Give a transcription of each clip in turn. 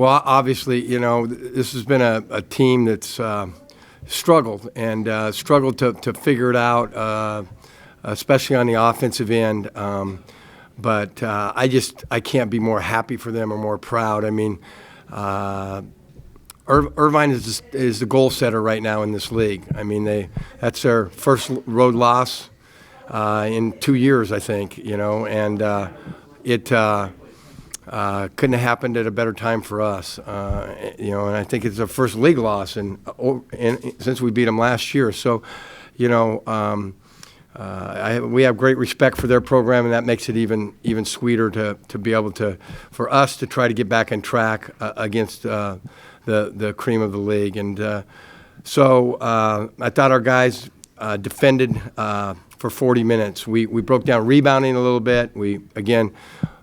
Well, obviously, this has been a team that's struggled to figure it out, especially on the offensive end. But I can't be more happy for them or more proud. I mean, Irvine is the goal setter right now in this league. I mean, that's their first road loss in 2 years, I think. And it couldn't have happened at a better time for us. And I think it's their first league loss since we beat them last year. So, we have great respect for their program, and that makes it even sweeter to be able for us to try to get back on track against the cream of the league. And so I thought our guys defended for 40 minutes. We broke down rebounding a little bit.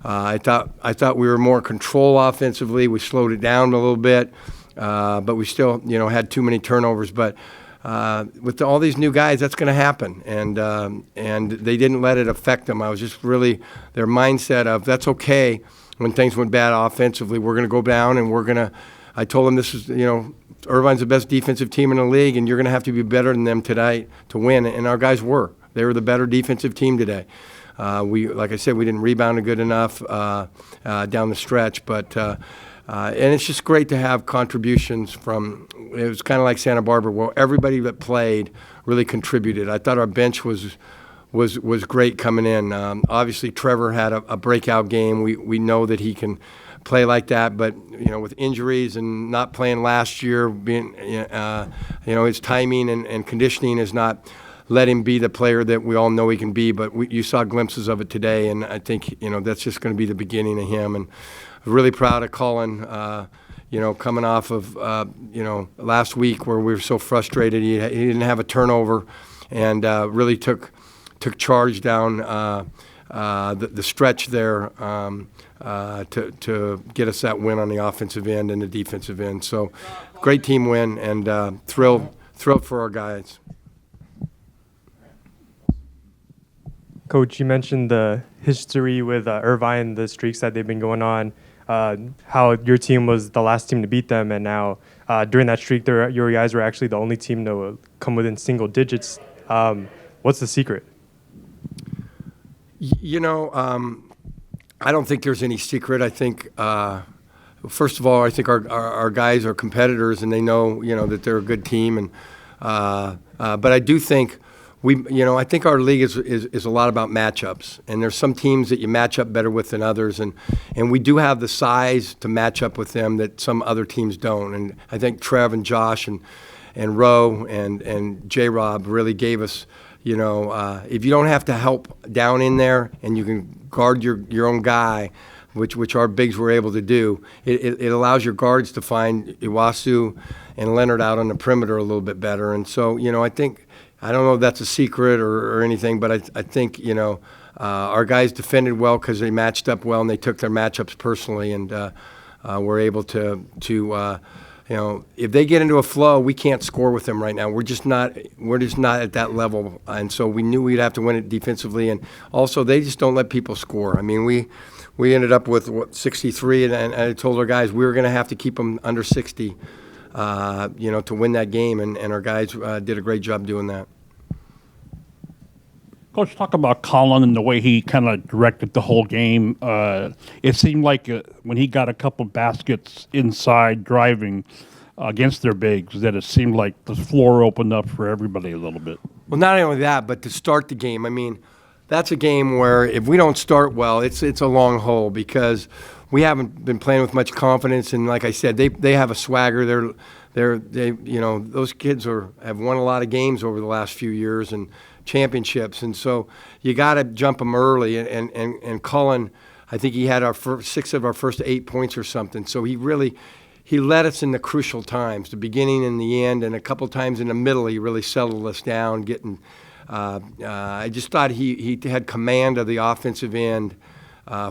I thought we were more control offensively. We slowed it down a little bit, but we still had too many turnovers. But with all these new guys, that's going to happen, and they didn't let it affect them. I was just really their mindset of that's okay when things went bad offensively. We're going to go down, and I told them this is Irvine's the best defensive team in the league, and you're going to have to be better than them tonight to win. And our guys were. They were the better defensive team today. Like I said, we didn't rebound good enough down the stretch, but and it's just great to have contributions from. It was kind of like Santa Barbara, where everybody that played really contributed. I thought our bench was great coming in. Obviously, Trevor had a breakout game. We know that he can play like that, but with injuries and not playing last year, being his timing and conditioning is not let him be the player that we all know he can be. But you saw glimpses of it today, and I think that's just going to be the beginning of him. And I'm really proud of Colin. Coming off of last week where we were so frustrated, he didn't have a turnover, and really took charge down the stretch there to get us that win on the offensive end and the defensive end. So, great team win, and thrilled for our guys. Coach, you mentioned the history with Irvine, the streaks that they've been going on, how your team was the last team to beat them, and now during that streak, your guys were actually the only team to come within single digits. What's the secret? I don't think there's any secret. I think, first of all, I think our guys are competitors, and they know that they're a good team, and but I do think. I think our league is a lot about matchups, and there's some teams that you match up better with than others, and we do have the size to match up with them that some other teams don't. And I think Trev and Josh and Roe and J-Rob really gave us, if you don't have to help down in there and you can guard your own guy, which our bigs were able to do, it allows your guards to find Iwasu and Leonard out on the perimeter a little bit better. And so, I think. I don't know if that's a secret or anything, but I think, our guys defended well because they matched up well and they took their matchups personally, and were able to if they get into a flow, we can't score with them right now. We're just not at that level, and so we knew we'd have to win it defensively, and also they just don't let people score. I mean, we ended up with 63, and I told our guys we were going to have to keep them under 60. To win that game, and our guys did a great job doing that. Coach, talk about Colin and the way he kind of directed the whole game. It seemed like when he got a couple baskets inside driving against their bigs, that it seemed like the floor opened up for everybody a little bit. Well, not only that, but to start the game, I mean, that's a game where if we don't start well, it's a long haul because we haven't been playing with much confidence, and like I said, they have a swagger. Those kids have won a lot of games over the last few years and championships, and so you got to jump them early. And Cullen, I think he had our 6 of our first 8 points or something. So he led us in the crucial times, the beginning and the end, and a couple times in the middle. He really settled us down. I just thought he had command of the offensive end.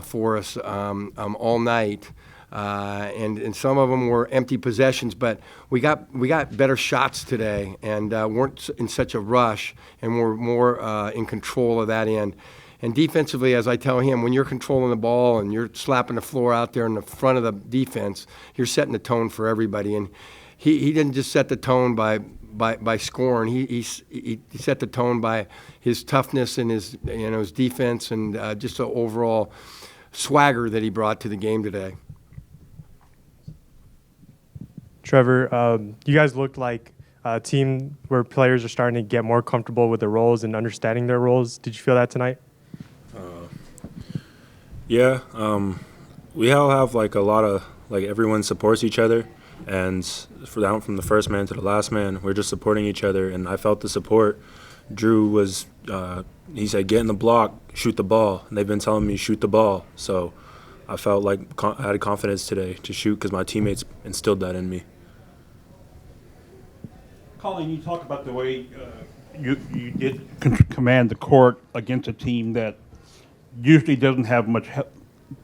For us all night, and some of them were empty possessions, but we got better shots today and weren't in such a rush, and were more in control of that end. And defensively, as I tell him, when you're controlling the ball and you're slapping the floor out there in the front of the defense, you're setting the tone for everybody. And he didn't just set the tone by scoring. He set the tone by his toughness and his his defense and just the overall swagger that he brought to the game today. Trevor, you guys looked like a team where players are starting to get more comfortable with their roles and understanding their roles. Did you feel that tonight? Yeah, we all have like a lot of everyone supports each other, and from the first man to the last man, we're just supporting each other. And I felt the support. Drew was he said get in the block, shoot the ball, and they've been telling me shoot the ball. So I felt like I had confidence today to shoot because my teammates instilled that in me. Colin, you talk about the way you did command the court against a team that usually doesn't have much help,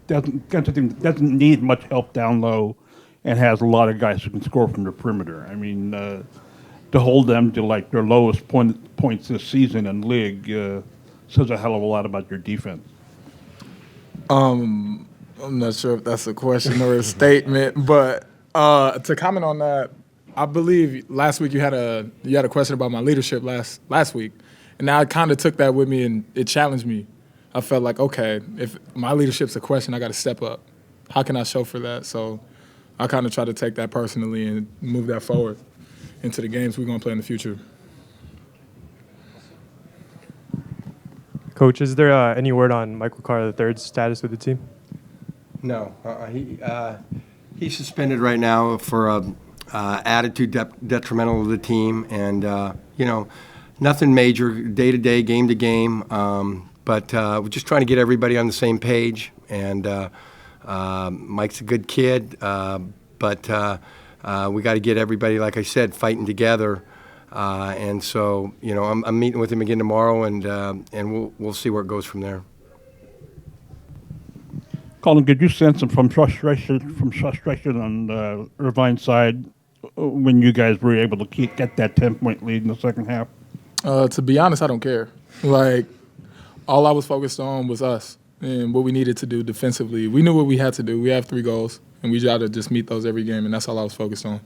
doesn't need much help down low, and has a lot of guys who can score from the perimeter. I mean, to hold them to like their lowest points this season in league says a hell of a lot about your defense. I'm not sure if that's a question or a statement, but to comment on that, I believe last week you had a question about my leadership last week, and I kind of took that with me and it challenged me. I felt like, okay, if my leadership's a question, I got to step up. How can I show for that? So I kind of try to take that personally and move that forward into the games we're going to play in the future. Coach, is there any word on Michael Carter III's status with the team? No, he's suspended right now for attitude detrimental to the team, and nothing major, day to day, game to game. But we're just trying to get everybody on the same page. And Mike's a good kid, but we got to get everybody, like I said, fighting together. And so, I'm meeting with him again tomorrow, and we'll see where it goes from there. Colin, could you sense some frustration on the Irvine side when you guys were able to get that 10-point lead in the second half? To be honest, I don't care. All I was focused on was us and what we needed to do defensively. We knew what we had to do. We have 3 goals, and we tried to just meet those every game, and that's all I was focused on.